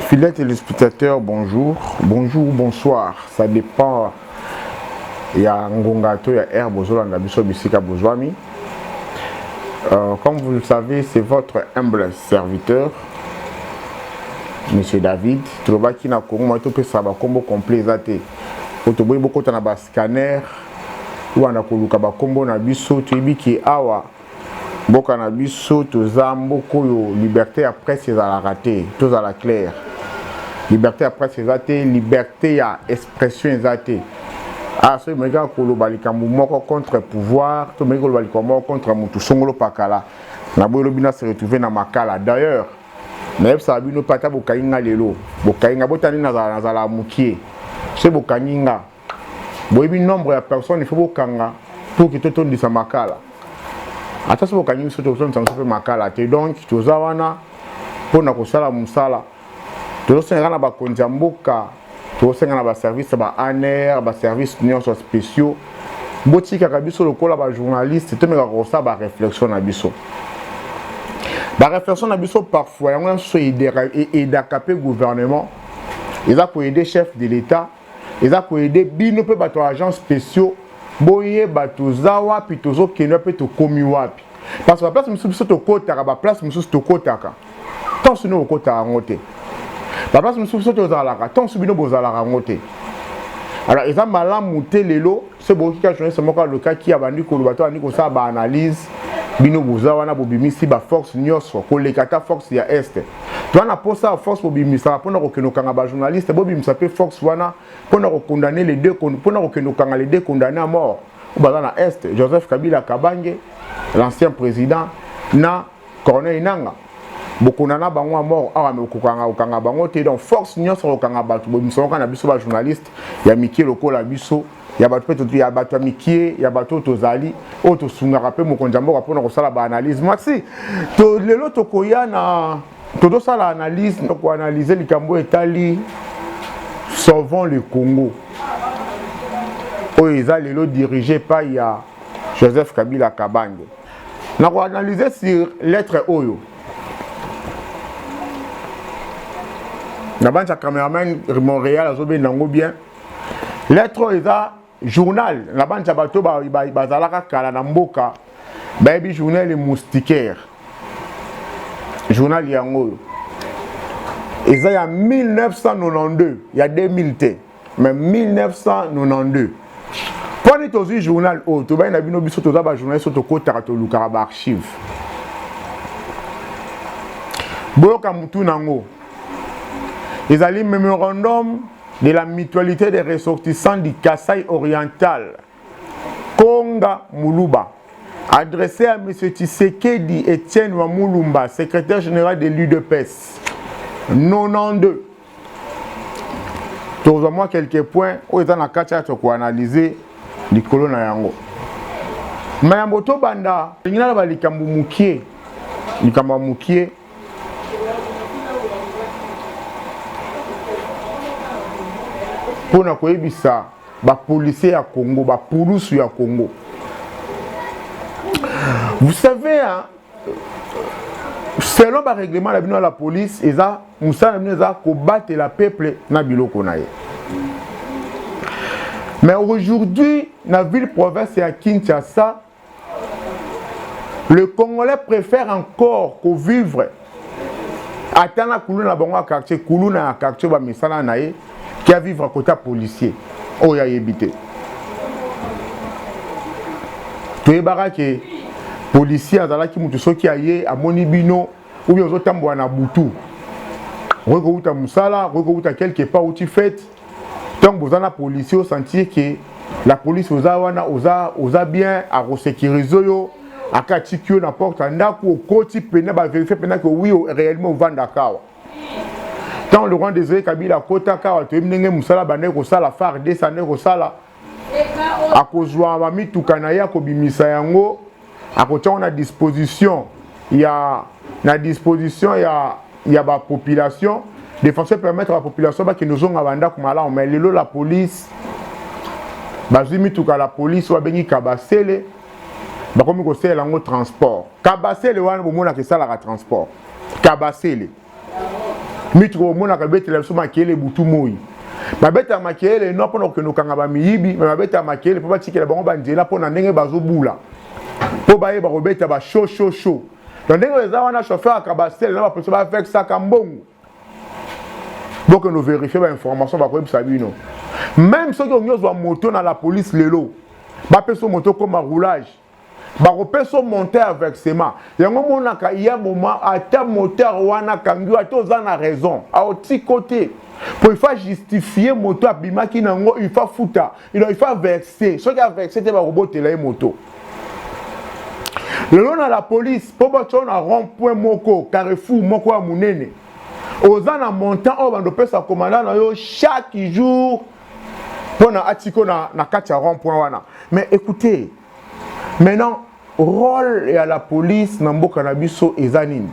Fidèles téléspectateurs, bonjour, bonsoir, ça dépend. Il y a un gongato, il y a herbe, comme vous le savez, c'est votre humble serviteur, Monsieur David. Troba qui n'a comment tout peut savoir combo complet zaté. Otoboy beaucoup na ba scanner ou ana koluka ba combo na biso tuibi ki awa. Boka na biso to zamboko yo liberté après c'est à la raté, tous à la claire. Liberté après c'est zaté, liberté à expression zaté. Ah, ce mega kolobalika moko contre pouvoir, to mega kolobalika contre mutu songolo pakala. Na boyo bina se retrouver na makala. D'ailleurs, mais ça bino pata bokainga lelo, bokainga botani na zala mukie. C'est bokaninga. Boyebi nombre de personnes il faut bokanga pour que tout disa makala. Attention bokaninga surtout on s'en fait makala. Et donc tozawana pour na kosala musala. Tozosenga na ba konjamboka. Tout ça na ba service ba ANR, ba service union spéciaux. Botika kabiso lokola ba journaliste, to meka ko sa ba réflexion na biso. Ba réflexion na biso parfois on so aider capé gouvernement. Ils a pour aider chef de l'état, ils a pour aider bino pe bato agents spéciaux, boye bato zawa pi tozo keno pe to komi wapi. Parce que la place musu biso to kota ka ba place musu to kota ka. Tant sino kota ngote. La place musu biso to zalaka, tant subino bozalaka ngote. Alors ils a malamouté lelo, c'est beaucoup qui a journée seulement le cas qui a bandi ko bato ani ko sa ba analyse bino bozawana bobimisi ba force nyoswa ko lekata force ya est. Tu as posa force bobimisa pona ko kenokanga ba journaliste bobimisa pe force wana pona ko condamner les deux pona ko kenokanga les deux condamnés à mort. Ou bazana est Joseph Kabila Kabange, l'ancien président na Corneille Nanga. Bokondana bango à mort awa me kokanga okanga bango te donc force nyoswa okanga batu bobimisa kana biso ba journaliste ya mikie lokola biso. Il y a bateau il y a bateau mikie il y a bateau tozali auto sunga rapé mokonjambo rapona ko sala ba analyse maxi to lelo to koya na to sala analyse ko analyser likambo etali sauvons le Congo oyo lelo dirigé par ya Joseph Kabila Kabange na ko analyser sur lettre oyo na bancha cameraman Montréal azobe nango bien lettre eza journal la bancha bato bazalaka kala na mboka bayebi journal moustiquaire journal yango eza ya 1992 ya 2000 mais 1992 poni tozi journal o to ba na bino biso to za ba journal so to kota to lukara ba archive boyoka mutu nango ezali mémorandum de la mutualité des ressortissants du Kasaï oriental, Konga Moulouba, adressé à M. Tshisekedi Etienne Wamulumba, secrétaire général de l'UDPS, 92. Toujours quelques points, où est-ce qu'on a analysé les colonnes à Yango. Mayamboto Banda, il y a des Kambumukie, pour na koyebisa ba policiers ya Congo, ba poulousu ya Congo. Vous savez hein, selon le règlement de la police, ils a combattre la peuple na biloko na ye. Mais aujourd'hui, dans la ville province à Kinshasa, le Congolais préfère encore qu'on vivre atana kuluna bango quartier kuluna quartier ba misala na ye qui a vivre à côté policier oh ya yebité to yebaka ke policier azala ki mutu soki aye amoni bino ou bien ozotambwa na butu reko uta musala reko uta quelque part où tu fais tant que vous en a policier au sentir que la police oza bien à resécuriser yo akatikyo na porte ndako okoti pena ba vérifier pena que oui réellement vanda kawa. Tant le roi désolé Kabila Kota Kawa, tu es venu musala bande ko sala far descendre ko sala. Akozwa ba mitu kanaya ko bimisa yango, akotia on a disposition, il y a na disposition il y a ba population, de façon permettre à la population ba que nous on banda ko mala on met lelo la police. Ba zimi tuka la police wa bengi kabasele. Ba komi ko sela ngo transport. Kabasele wana bo mona ke sala ka transport. Kabasele mitro mona ka betela so makele butu moi ba beta makele no pona ko no kanga ba miyibi ba beta makele po ba tikela bango ba nzela pona ndenge bazo bula po ba yeba ko beta ba show donc ndenge eza wana chauffeur akabastel na ba police ba avec ça kambongo donc nous vérifier ba information ba ko yebisa bino même ceux qui ont une moto dans la police lelo ba peso moto comme roulage ba peso monter avec sema yango monaka il y a moment ata moteur wana kangi ata ozana raison a autre côté pour il faut justifier moto abimaki nango il faut fouta il faut verser ceux qui a versé te ba robotela moto lelo na la police po ba tona rond-point moko carrefour moko ya munene ozana montant o bando pesa commandant na yo chaque jour pona atiko na kati ya rond-point wana mais écoutez maintenant rôle et à la police namboka na biso ezanini.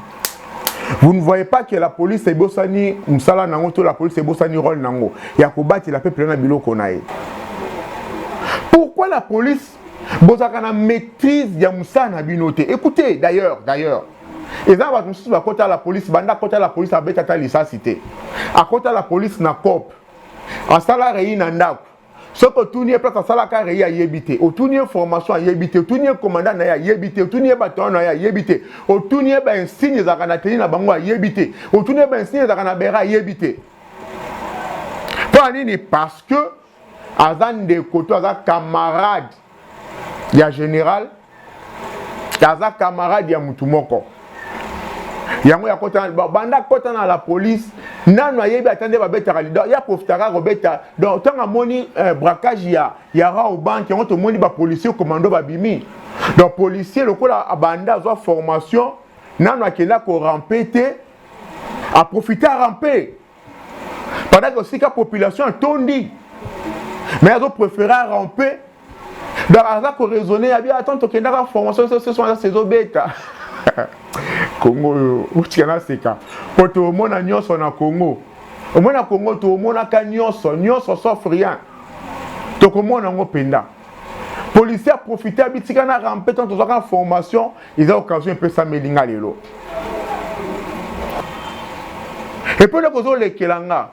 Vous ne voyez pas que la police est bossani msala nango to la police est bossani rôle nango ya ko bati la peuple na biloko na ye. Pourquoi la police bosaka na maîtrise ya msala na binoté? Écoutez d'ailleurs eza ba mususu ba kota la police banda kota la police abeta ta lisacité. A kota la police na cop. En sala reyi na ndako. Ce que tout n'est pas ça la carrière ya yebité, au tout n'est formation à yebité, au tout n'est commandant na yebité, au tout n'est bâton na yebité, au tout n'est pas un signe za kana teni na bango à yebité, au tout n'est pas un signe za kana bera yebité. Pour nini parce que azan de koto aza camarade ya général, aza camarade ya mutu moko. Yango ya kota banda kota na la police nanu ayebi atende ba beta kalida ya profitara robeta donc tanga moni braquage ya ra au banque on to moni ba policier commando ba bimi donc policier lokola abanda zo formation nanu akela ko ramper a profiter à ramper pendant que si la population tondi mais ils ont préféré ramper donc ça ko raisonner ya bien attends to kenda ka formation ce sont ces bêta Congo utikana seka poto mona nyonso na Congo omona Congo to mona ka nyonso sauf rien to komona ngo penda policier a profité abitika na ramper tant to formation ils ont occasion un peu ça melinga lelo et puis le kozo lekelanga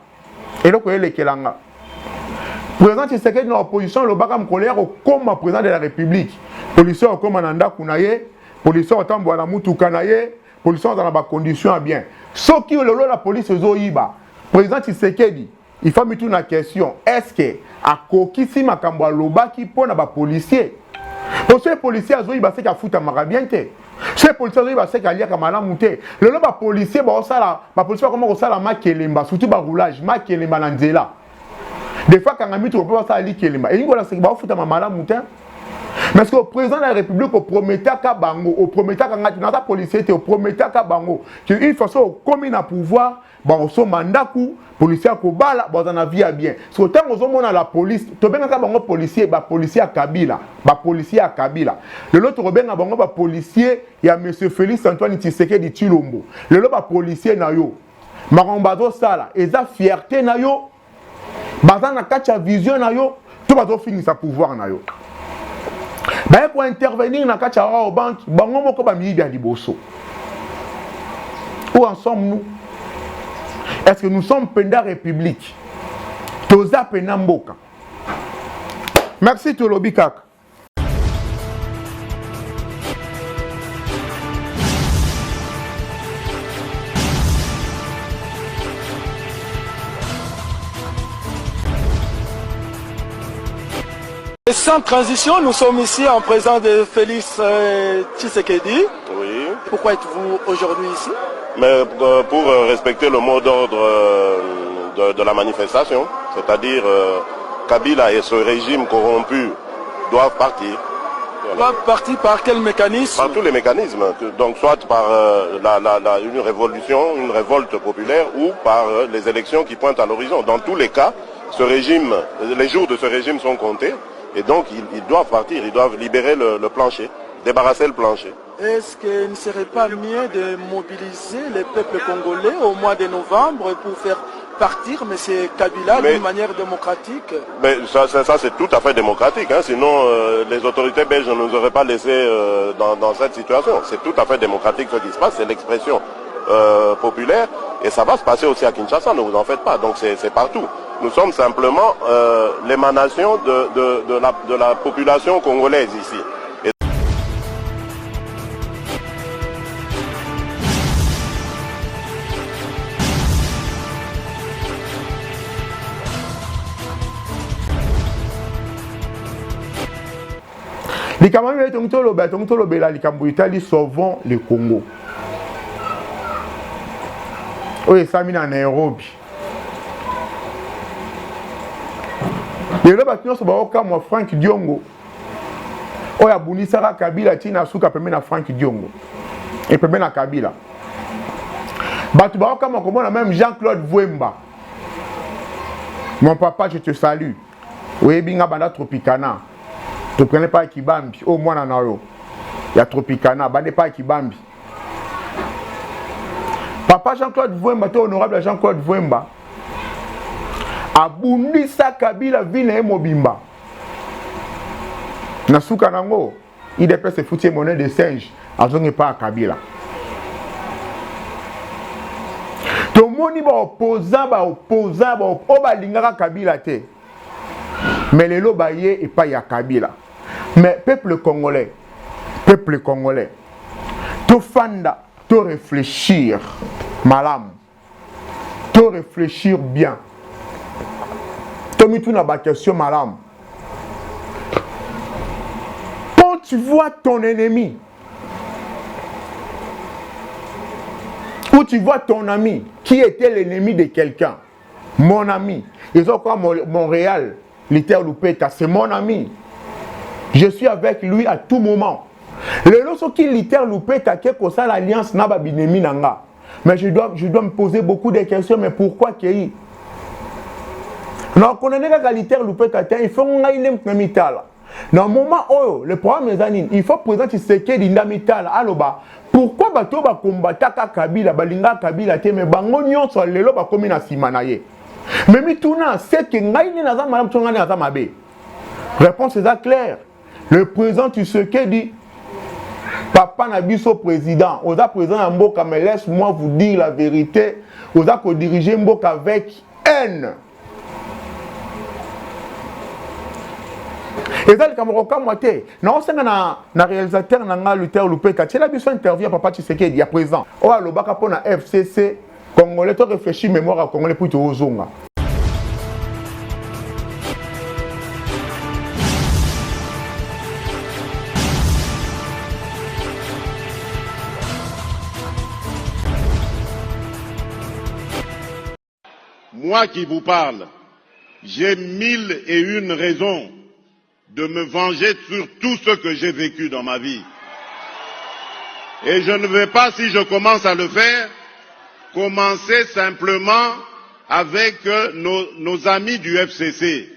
et le kozo lekelanga président Tshisekedi na opposition le baka mkolera comme président de la République policier comme nanda kunaye policier otambo na mutuka na ye policier dans ba condition bien ce qui lolo la police ezoyiba président Tshisekedi il faut mettre une question est-ce que akokisi makambo lobaki pona ba policier parce que policier azoyiba c'est ka futa marabiente ce policier azoyiba c'est ka lia kamala muté lolo ba policier ba osala ba policier comment osala makelemba surtout ba roulage makelemba na nzela des fois quand ngami to pas ça ali kelemba et ngola c'est ba futa mamala muté. Mais ce que le président de la République au promettait à Bango, au promettait à la policier, au promettait à Bango, qu'une façon comme il a pouvoir, bon, son mandat coup, policier à Kobala, bon, on a vie à bien. Ce que tant qu'on a la police, tu bien qu'à Bango policier, bah policier à Kabila, bah policier à Kabila. Le l'autre Robin à Bango, bah policier, il y a Monsieur Félix Antoine Tshisekedi de Chilombo. Le l'autre bah policier na yo, Marambazo Sala, et sa fierté na yo, bazan na kacha vision na yo, tout va finir sa pouvoir na yo. Bah pour intervenir dans la au banque, bango moko ba miyibi ya liboso. Où en sommes-nous? Est-ce que nous sommes penda république? Toza pena mboka. Merci Tolobi Kaka. Sans transition, nous sommes ici en présence de Félix Tshisekedi. Oui. Pourquoi êtes-vous aujourd'hui ici? Mais pour respecter le mot d'ordre de la manifestation, c'est-à-dire Kabila et ce régime corrompu doivent partir. Voilà. Doivent partir par quel mécanisme? Par tous les mécanismes, donc soit par une révolution, une révolte populaire ou par les élections qui pointent à l'horizon. Dans tous les cas, ce régime, les jours de ce régime sont comptés. Et donc, ils doivent partir, ils doivent libérer le plancher, débarrasser le plancher. Est-ce qu'il ne serait pas mieux de mobiliser les peuples congolais au mois de novembre pour faire partir M. Kabila d'une manière démocratique? Mais ça c'est tout à fait démocratique, hein, sinon les autorités belges ne nous auraient pas laissé dans cette situation. C'est tout à fait démocratique ce qui se passe, c'est l'expression populaire, et ça va se passer aussi à Kinshasa, ne vous en faites pas, donc c'est partout. Nous sommes simplement l'émanation de la population congolaise ici. Les Camerounais sauvons le Congo. Oui, ça mis en Nairobi. Les gens qui ont Frank Diongo. Oh, ya Bunisara Kabila tina suka pembe na Frank Diongo. Et pembe na Kabila. Batu ba kama komona même Jean-Claude Vwemba. Mon papa, je te salue. Oui, binga banda Tropicana. Tu prenais pas Kibambi, au moins en Naro. Il y a Tropicana, bande pas Kibambi. Papa Jean-Claude Vwemba, tu es honorable Jean-Claude Vwemba. Abundisa Kabila vine e mobimba. Nasuka nango, il dépêche se foutre monnaie de singe, azonge pas à Kabila. Tout le monde va opposant, va lingara Kabila te. Mais les lobayé et pas ya Kabila. Mais peuple congolais, tout fanda, tout réfléchir, malam, tout réfléchir bien. Tout mis tout dans la question, malam. Quand tu vois ton ennemi, ou tu vois ton ami, qui était l'ennemi de quelqu'un, mon ami, ils ont quoi Montréal, Luther Lupeta, c'est mon ami. Je suis avec lui à tout moment. Les lorsque Luther Lupeta qui est ça l'alliance n'a pas binemi nanga. Mais je dois me poser beaucoup de questions. Mais pourquoi qu'il non, on a des Luther Lupeta, il faut un mital. Dans le moment où le programme est anine, il faut présenter ce qui est d'indamital. Alors, pourquoi bateau va combattre Kabila, balinga Kabila, mais bangonyon sur le loba comme une simanaye. Mais maintenant, c'est que ngaïne n'a pas madame Tongane n'a pas mabé. Réponse est claire. Le président Tshisekedi dit papa Nabiso président, Oza président Mboka, mais laisse-moi vous dire la vérité. Oza ko diriger Mboka avec haine. Et ça, le Cameroun, comme moi, non, c'est un réalisateur, un Luther Lupeta. Tu as besoin d'interview à papa Tshisekedi, il y a présent. Oh, le bac pour la FCC, Congolais, tu réfléchis, mémoire à Congolais pour te ozonga. Moi qui vous parle, j'ai 1001 raisons de me venger sur tout ce que j'ai vécu dans ma vie. Et je ne vais pas, si je commence à le faire, commencer simplement avec nos amis du FCC.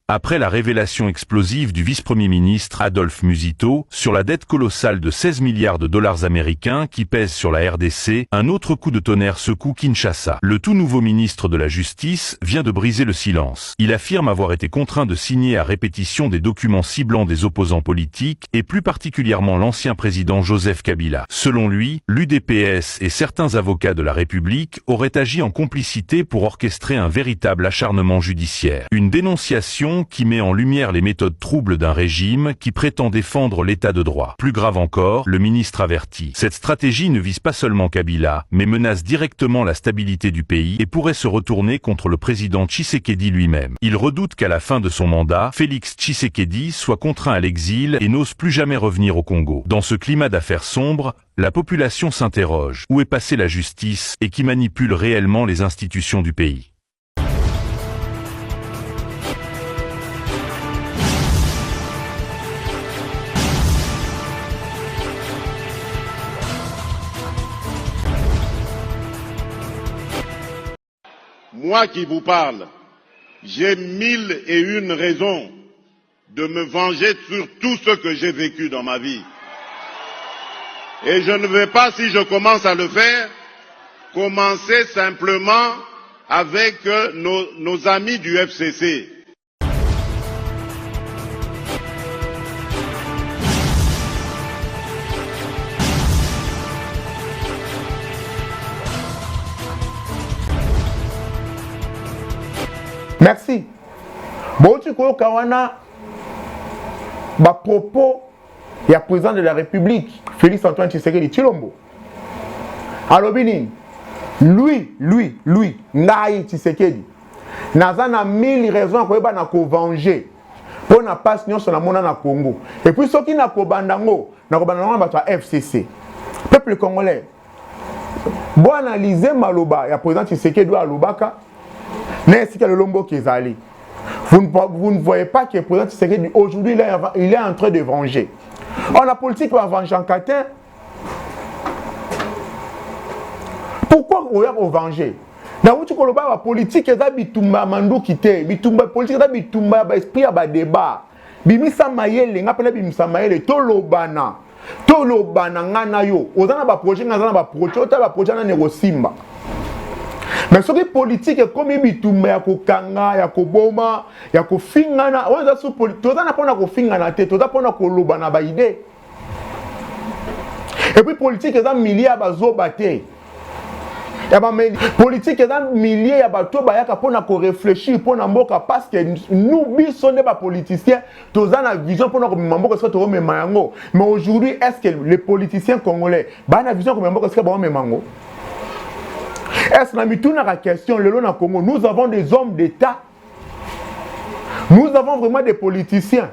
Après la révélation explosive du vice-premier ministre Adolphe Musito sur la dette colossale de 16 milliards de dollars américains qui pèse sur la RDC, un autre coup de tonnerre secoue Kinshasa. Le tout nouveau ministre de la Justice vient de briser le silence. Il affirme avoir été contraint de signer à répétition des documents ciblant des opposants politiques et plus particulièrement l'ancien président Joseph Kabila. Selon lui, l'UDPS et certains avocats de la République auraient agi en complicité pour orchestrer un véritable acharnement judiciaire. Une dénonciation qui met en lumière les méthodes troubles d'un régime qui prétend défendre l'état de droit. Plus grave encore, le ministre avertit. Cette stratégie ne vise pas seulement Kabila, mais menace directement la stabilité du pays et pourrait se retourner contre le président Tshisekedi lui-même. Il redoute qu'à la fin de son mandat, Félix Tshisekedi soit contraint à l'exil et n'ose plus jamais revenir au Congo. Dans ce climat d'affaires sombres, la population s'interroge. Où est passée la justice et qui manipule réellement les institutions du pays? Moi qui vous parle, j'ai 1001 raisons de me venger sur tout ce que j'ai vécu dans ma vie. Et je ne vais pas, si je commence à le faire, commencer simplement avec nos amis du FCC. Merci. Bon, tu crois qu'on propos, il y a président de la République, Félix Antoine Tshisekedi Tshilombo. Alors, lui, Naï Tshisekedi, n'a 1000 raisons pour se venger. Pour ne pas se faire na Congo. Et puis, ceux qui n'ont pas de FCC. Peuple congolais. Bon, analyser Maloba, il y a président Tshisekedi à Lubaka. N'est-ce que le Lombo qui est allé? Vous ne voyez pas que le président Tshisekedi aujourd'hui il est en train de venger. La politique va venger en Catin. Pourquoi on va venger? Dans la politique, il y a bitumba mandu kité, bitumba politique, il y a bitumba esprit à débat. Bimisa mayele, ngapela bimisa mayele, tolobana ngana yo. Ozana ba projet, ngana ba projet, ota ba projet na negosimba. Mais ce qui est politique est comme bitumba ya kokanga, ya koboma, ya kofingana. On a sous politique, toza na pona kofingana te, toza pona kolobana ba idée. Et puis politique est un millier à bazoba te. Politique est un millier à bateau bayaka pour réfléchir pour mboka parce que nous bisons des politiciens tous dans la vision pour mboka soit to memango. Mais aujourd'hui est-ce que les politiciens congolais ba na vision comme mboka soit ba memango? Est-ce que la question le long Congo nous avons des hommes d'État, nous avons vraiment des politiciens.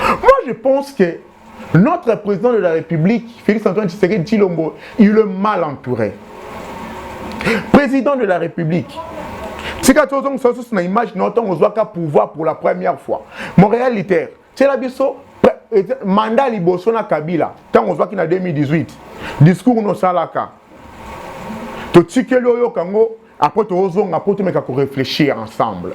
Moi je pense que notre président de la République, Félix Antoine Tshisekedi Tshilombo, il est mal entouré. Président de la République. C'est quand on a une image, on a pouvoir pour la première fois. Montréal littéraire. C'est la biso mandat liboso na Kabila. Tant on voit qu'il en 2018. Discours no salaka. To tsikelo yo kango après to ozonga après to meka ko réfléchir ensemble.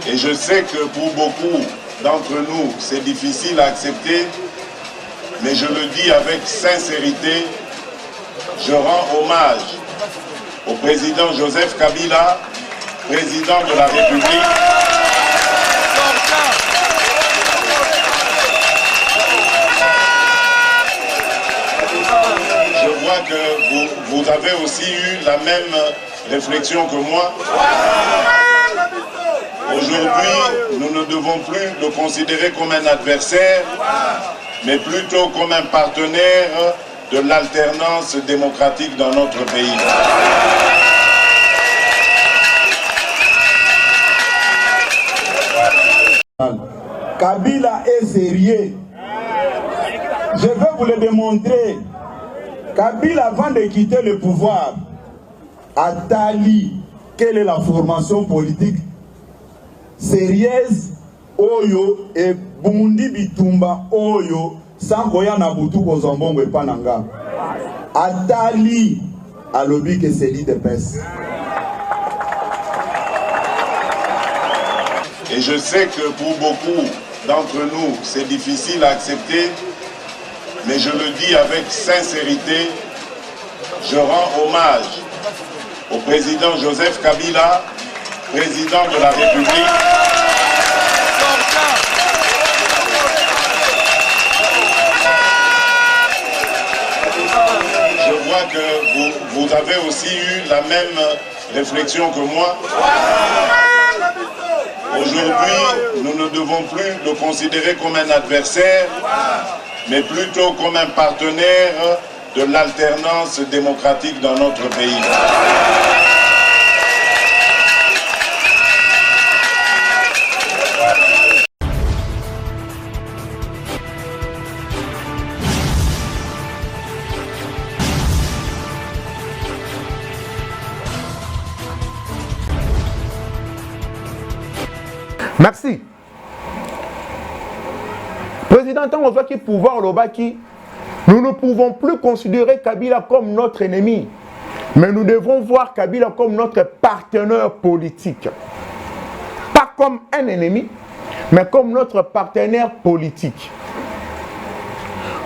Et je sais que pour beaucoup d'entre nous, c'est difficile à accepter, mais je le dis avec sincérité, je rends hommage au président Joseph Kabila, président de la République. Je vois que vous avez aussi eu la même réflexion que moi. Aujourd'hui, nous ne devons plus le considérer comme un adversaire, mais plutôt comme un partenaire de l'alternance démocratique dans notre pays. Kabila est sérieux. Je vais vous le démontrer. Kabila, avant de quitter le pouvoir, a tali quelle est la formation politique sérieuse oyo et bundi bitumba oyo sans koya na butu ko zombongo epananga atali alobi que c'est l'idée de peste. Et je sais que pour beaucoup d'entre nous c'est difficile à accepter, mais je le dis avec sincérité, je rends hommage au président Joseph Kabila, président de la République. Je vois que vous avez aussi eu la même réflexion que moi. Aujourd'hui, nous ne devons plus le considérer comme un adversaire, mais plutôt comme un partenaire de l'alternance démocratique dans notre pays. Merci. Président, tant on voit pouvoir le baki, nous ne pouvons plus considérer Kabila comme notre ennemi. Mais nous devons voir Kabila comme notre partenaire politique. Pas comme un ennemi, mais comme notre partenaire politique.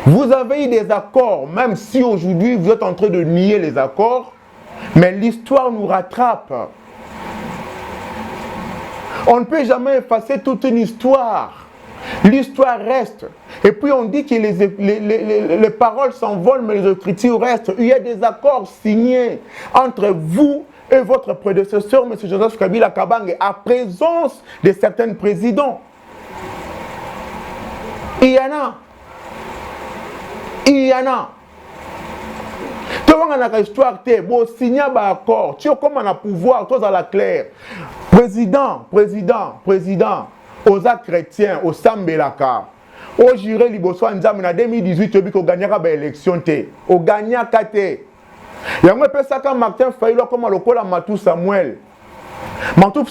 Vous avez eu des accords, même si aujourd'hui vous êtes en train de nier les accords, mais l'histoire nous rattrape. On ne peut jamais effacer toute une histoire. L'histoire reste. Et puis on dit que les paroles s'envolent, mais les écritures restent. Il y a des accords signés entre vous et votre prédécesseur, M. Joseph Kabila Kabange, à présence de certains présidents. Il y en a. Il y en a. Tu vois, on a une histoire, bon, signer un accord. Tu vois comment on a pouvoir, toi, à la claire. Président, aux chrétiens, aux Sambelaka, au Jiré Liboso Nzam, en 2018, au gagnera l'élection, au gagnera Kate. Il y a un peu ça quand Martin Fayulu, comme le col à Matou Samuel. Martin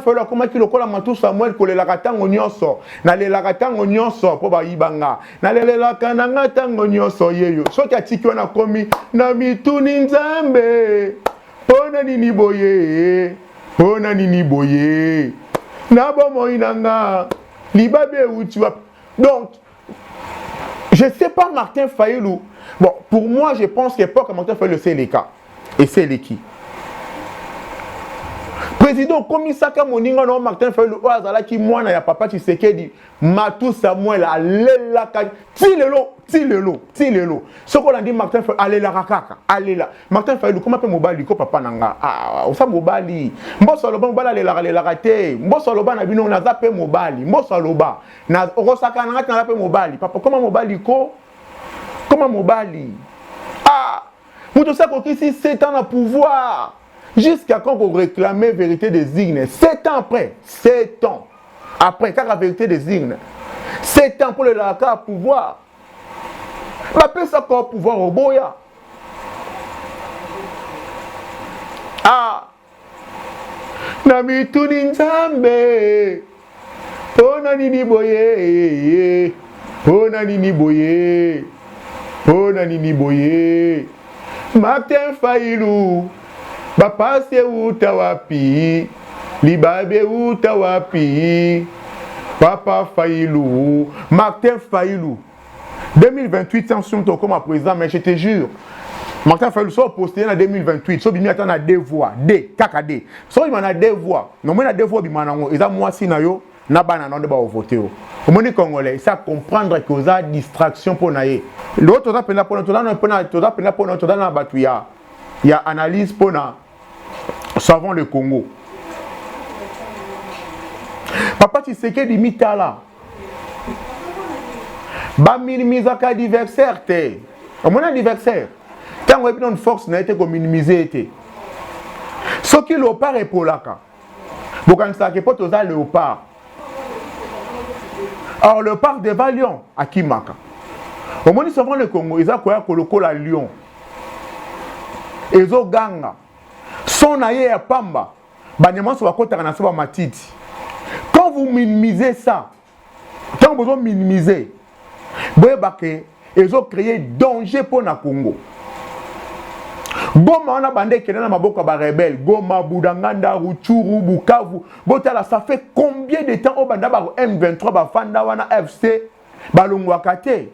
Fayulu, comment il le col à Matou Samuel, que les lagatans onyoso, na les lagatans onyoso, pour Baïbanga, na les lagatans onyoso, yeyo. So qui a tiki on a commis, na mituni nzambe, pona nini boye, na bomo inanga, libabe utuap. Donc, je ne sais pas Martin Fayulu. Bon, pour moi, je pense que pas que Martin Fayulu, c'est les cas. Et c'est les qui. Président, comme il s'est Moninga, non, Martin Fayulu, Oazala qui moi, na ya papa Tshisekedi, Matou Samuel, allez là, tile-lo. Ce qu'on a dit, Martin Fayulu, allez là, rakaka, allez là. Martin Fayulu, comment peut Mobali, ko papa nanga, ça Mobali. Mbosso loba, Mobali, allez là, raté. Mbosso loba, na bino, na zappe Mobali. Mbosso loba, na Rosaka, na zappe Mobali. Papa, comment Mobali, ko? Comment Mobali? Vous tout ça, ici, 7 ans à pouvoir. Jusqu'à quand vous réclamez vérité des ignes. 7 ans après. 7 ans. Après, quand la vérité des ignes. 7 ans pour le Laka à pouvoir. La paix, ça quoi pouvoir au Boya. Nami Tuninzambe. Pona nini boye. Pona nini boye. Martin Fayulu. Bapase utawapi, libabe utawapi, Papa Fayulu, Martin Fayulu. 2028, sanction comme président, mais je te jure, Martin Fayulu soit posté en 2028, soit bimi attend à 2 voix, KKD. Soit il y a 2 voix, non mais il y a 2 voix bimanango, et ça moi si na yo, na bana non de ba voter. Au monde congolais, ça comprendre que ça distraction pour naé. L'autre ça pena pour notre dans batuya. Il y a analyse pour na savons le Congo. Papa Tshisekedi mitala. Ba minimiser ka adversaire te. Mon adversaire. Tant on a une force n'a été minimiser te. Ce qui léopard est pour laka. Bokansa ke poto za léopard. Alors le parc des Valions à Kimaka. Au moins savons le Congo, ils a quoi koloko la lion. Ezo ganga. Son aye ya pamba. Banyama so bakota na so matiti. Quand vous minimisez ça, quand vous minimiser, boye bake ezo créer danger pour na Congo. Goma on a bandé qui est dans maboko ba rebelle, Goma, Budanganda, Ruchuru, Bukavu. Botala ça fait combien de temps au banda ba M23 ba fanda wana FC balongwakate.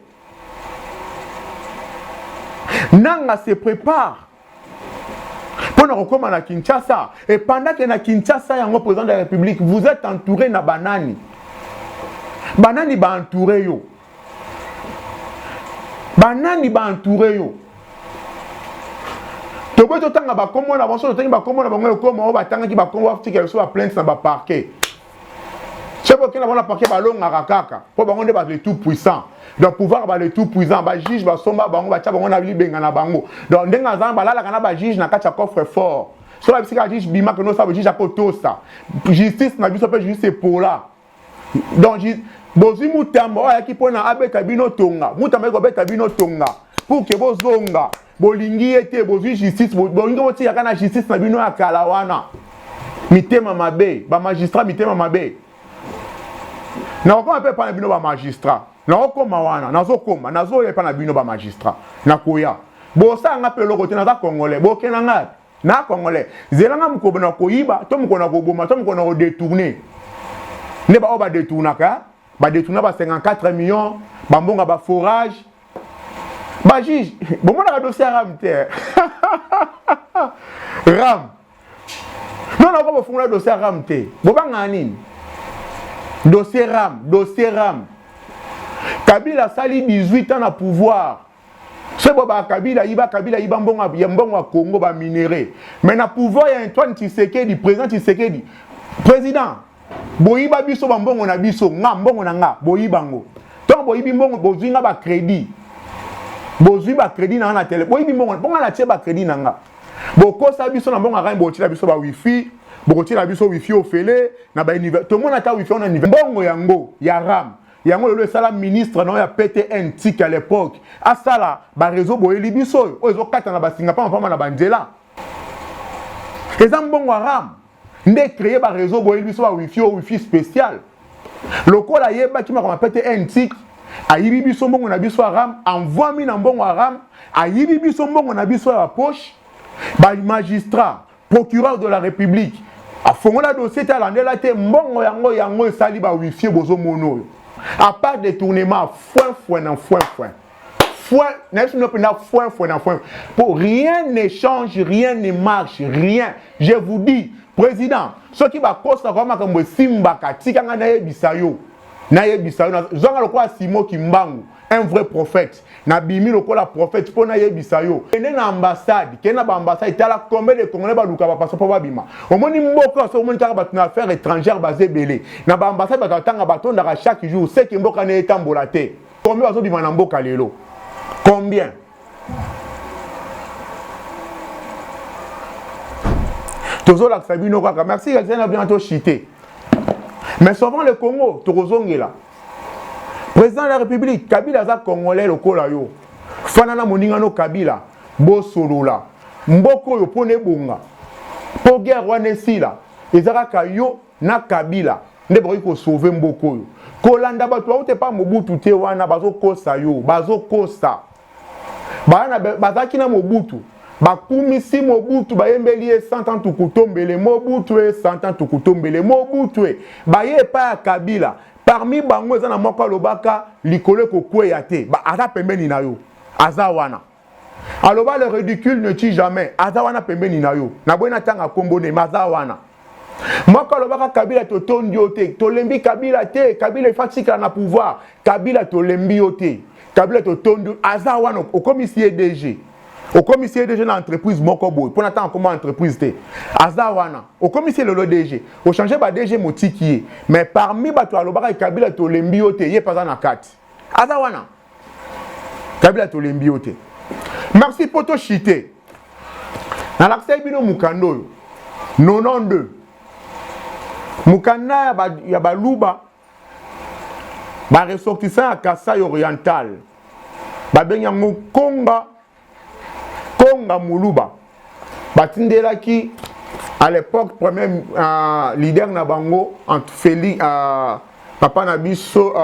Nanga se prépare. Pour nous à Kinshasa. Et pendant que na Kinshasa, il y a un président de la République, vous êtes entouré na banani. Banani ba entouré yo. Banani ba entouré yo. Tobo to tanga ba komo na bonso to tanga ba komo na bango komo ba tanga ki ba komo afti qu'elle soit plainte na ba parquet. C'est pour que na bona parquet ba longa rakaka. Pour bango de ba le tout puissant. Donc pouvoir ba le tout puissant ba juge ba somba bango ba tia bango na libenga na bango. Donc ndenga za ba la kana ba juge na kacha coffre fort. So la bisika juge bima que no sa ba juge akoto ça. Justice na biso pe justice pour là. Donc bozi mutambo ya ki pona abeta bino tonga. Mutambo ko beta bino tonga. Pour que bozonga bolingi ete bozi justice bolingi oti ya kana justice na bino ya kalawana. Mitema mabe ba magistrat mitema mabe. Na ko pe pa na bino ba magistrat. Na okoma wana, nazo koma, nazo yepa na bino ba magistrat. Na koya. bosa nga pe loko tena za congolais bokena nga na congolais zelanga muko na koyiba to muko na koboma to muko na ko détourner ne ba oba détournaka ba détourna ba 54 millions ba mbonga ba forage ba juge bon mon dossier ram te ram non non ko fungula dossier ram te bo banga nini dossier ram Kabila sali 18 ans na pouvoir. C'est bon Kabila iba mbongo wa Congo ba minéré. Mais na pouvoir ya Antoine Tshisekedi, président Tshisekedi. Président, boyiba biso ba mbongo na biso, nga mbongo na nga, boyiba ngo. Donc boyibi mbongo bozinga ba crédit. Bozui ba crédit na télé. Boyibi mbongo na tie ba crédit na nga. Bokosa biso na mbongo nga bo tila biso ba wifi, bokotila biso wifi ofele na ba univers. Tout le monde ata wifi on univers. Mbongo yango ya RAM. Yango le sala ministre non ya PTN TIC à l'époque a sala ba réseau boyeli biso ozo kata na ba Singapour mpa na banzela ezambongo ram nde créer ba réseau boyeli biso ba wifi spécial lokola yeba ki ma PTN TIC ayibi biso mbongo na biso ram envoie mi na mbongo ram ayibi biso mbongo na biso ya poche ba magistrat procureur de la République a fongola dossier ta landela te mbongo yango esali ba wifi bozo mono. À part détournement, foin. Pour rien ne change, rien ne marche, rien. Je vous dis, président, ce qui va causer comme Simba Katika naye bisayo, zonga lokwa Simo Kimbangu, un vrai prophète. Nabimi lokola prophète pour naye bisayo. Kene na ambassade, kena ba ambassade tala combien de Congolais ba luka ba passeport ba bima. Omoni mboka so omoni kaka ba tuna affaires étrangères basé belé. Na ba ambassade ba tanga batonda ka chaque jour, c'est que mboka na etambola te. Combien bazo bima na mboka lelo? Combien? Tozo la sabino kaka. Merci Elsen a bientôt chité. Mais souvent le Congo, Torozongela. Président de la République, Kabila za Congolais lokola yo. Fanana moningano Kabila, bo solola. Mboko yo pone bonga. Po guerre wana sila. Ezaka yo na Kabila. Nde boyi ko sauver mboko yo. Kolanda bato ote pa Mobutu te wana bazo kosa yo, bazo kosa. Bana bazaki na Mobutu. Bakumisi Mobutu bayembeli 100 ans tukutombele Mobutu 100 ans tukutombele Mobutu baye pa Kabila. Parmi bango ezana moko lobaka likolo kokwe yate ba ata pembeni na yo azawana aloba le ridicule ne tue jamais azawana pembeni na yo na bwena tanga kombone mazawana moko lobaka Kabila to tondi ote to lembi Kabila te Kabila ifatika na pouvoir Kabila to lembi ote Kabila to tondi azawana au commissaire DG au commissaire DG na entreprise moko boy pour n'attendre comment entreprise te azawana au commissaire le DG au changer ba DG motiki mais parmi bato alobaka Kabila to lembi ote ye pas na kati azawana Kabila to lembi ote merci poto chité na l'accès bino mukando 92 mukanda ya baluba ba ressortissant à Kasai oriental ba benya mukonga Konga Muluba batindelaki à l'époque premier leader na bango entre Félix papa na biso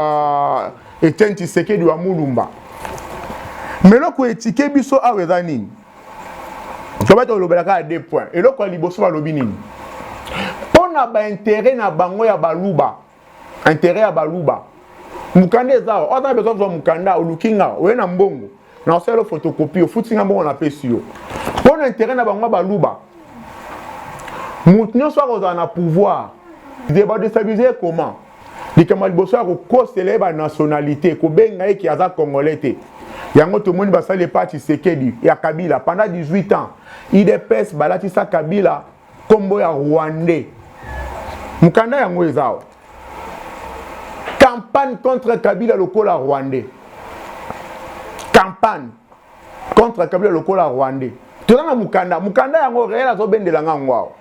Etienne Tshisekedi wa Mulumba mais loko etike biso aweza nini to bato lobelaka à 2 points et loko liboso ba lobi nini pona ba intérêt na bango ya baluba intérêt ya baluba mukande zao ota bezo zo mukanda olukinga we na mbongo na selo photocopie au footing mbongo na pesi yo pona intérêt na bango baluba mutinyo so ko na pouvoir débat déstabiliser comment likama liboso ko kosele ba nationalité ko benga eki aza congolais te yango to moni basale parti Tshisekedi ya Kabila pendant 18 ans IDPS balati sa Kabila kombo ya Rwandais mukanda yango ezao campagne contre Kabila lokola Rwandais campagne contre Kabila lokola Rwandais tozana mukanda yango réel azobendela ngangwao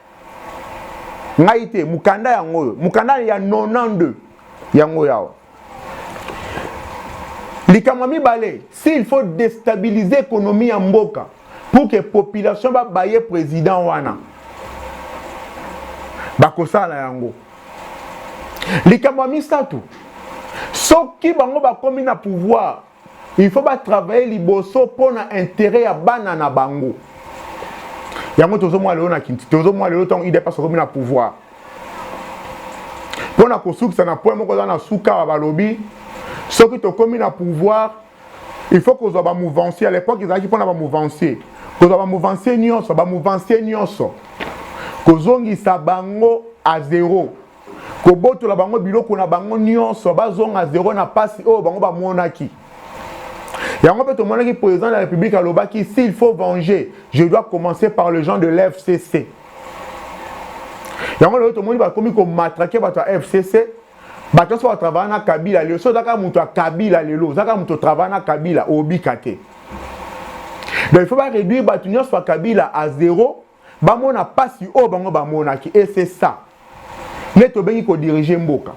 ngaite mukanda yango mukanda ya 92 yango yao likamami balé s'il faut déstabiliser l'économie en mboka pour que population ba baye président wana bakosala yango likamami satu soki bango bakomi na pouvoir il faut pas travailler liboso pour intérêt à banana bango. Yango tozo moi lelo na kinti, tozo moi lelo ton idée parce que comme na pouvoir. Pour na kosuka ça na point moko na suka ba lobby, ce qui to comme na pouvoir, il faut qu'on soit ba mouvancier à l'époque ils avaient pour na ba mouvancier. Qu'on soit ba mouvancier nyonso, ba mouvancier nyonso. Kozongi sa bango à zéro. Koboto la bango biloko na bango nyonso bazonga à zéro na passe oh bango ba monaki. Et en fait, le président de la République a l'obaki, s'il faut venger, je dois commencer par les gens de l'FCC. Et en fait, le va comme qu'on matraquer votre FCC, bato soit travailler na Kabila, le so daka muto Kabila lelo, daka muto travailler na Kabila obikate. Donc il faut pas réduire bato soit Kabila à zéro, ba mona pasi o bango ba monaki et c'est ça. Neto bengi ko diriger mboka.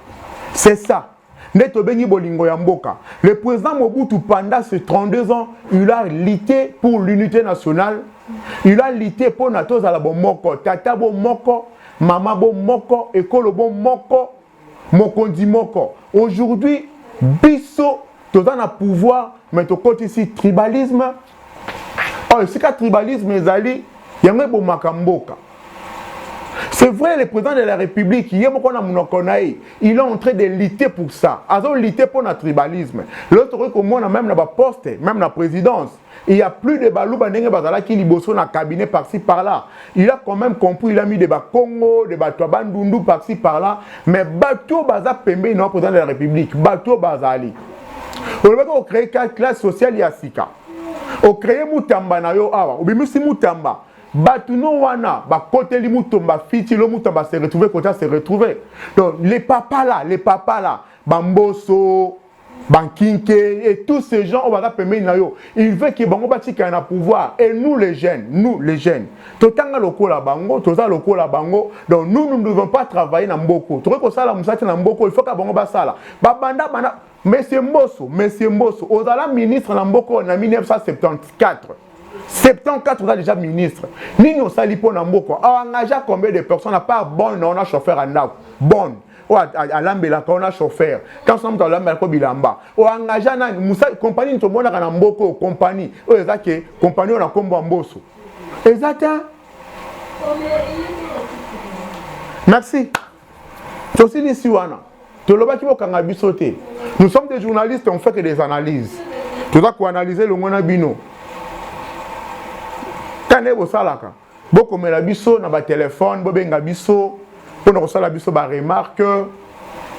C'est ça. Le président Mobutu, pendant ces 32 ans, il a lutté pour l'unité nationale. Il a lutté pour Natos à la bon moko, tata bon moko, maman bon moko, école bon moko, mokondi moko. Aujourd'hui, biso, tous on a pouvoir, mais tout côté ici, tribalisme. Oh, si le tribalisme est allé, il y a un bon makamboka. C'est vrai, le président de la République, il est en train de lutter pour ça. Ils ont lutté pour notre tribalisme. L'autre truc, on a même la poste, même la présidence. Il n'y a plus de balouba qui liboso dans le cabinet par-ci par-là. Il a quand même compris, il a mis des Congo, des Bandundu par-ci par-là. Mais Bato Baza Pembe, il est le président de la République. Bato Bazali. On a créé une classe sociale Yassika. On a créé Moutamba na yo awa. On a mis Moutamba. Batuno wana, ba côté li mutomba fiti lo mutomba se retrouver côté se retrouver. Donc les papas là, Bamboso, Bankinke et tous ces gens on va permettre na yo. Il veut que bango batika na pouvoir et nous les jeunes. Totanga lokola bango, toza lokola bango. Donc nous ne devons pas travailler na mboko. Toko ko sala musati na mboko, il faut que bango basala. Ba banda Monsieur Mbosso, ozala ministre na mboko en 1974. 74 ans déjà ministre. Nous sommes allés pour Namboko. On a engagé combien de personnes à part bonne, on a chauffeur à Nau. Bonne. À Lambela, on a chauffeur. Quand on est à Lambela, on a engagé une compagnie, tout le monde a Namboko, compagnie. Compagnie, on a comme Bamboso. Exactement. Merci. C'est aussi ici, nous sommes des journalistes, on fait que des analyses. Tu dois analyser le monde bino. Quand vous salaka, beaucoup me la biso na ba téléphone, bobenga biso, pour nous sala biso ba remarque,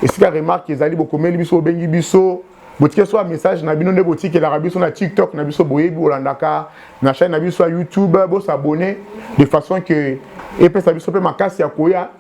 et si la remarque ils allaient beaucoup me biso bengi biso, botike soit message na bino ne botike la biso na TikTok na biso boyebi olandaka, na chaîne na biso YouTube, bo s'abonner de façon que et puis ça biso pe makasi ya koya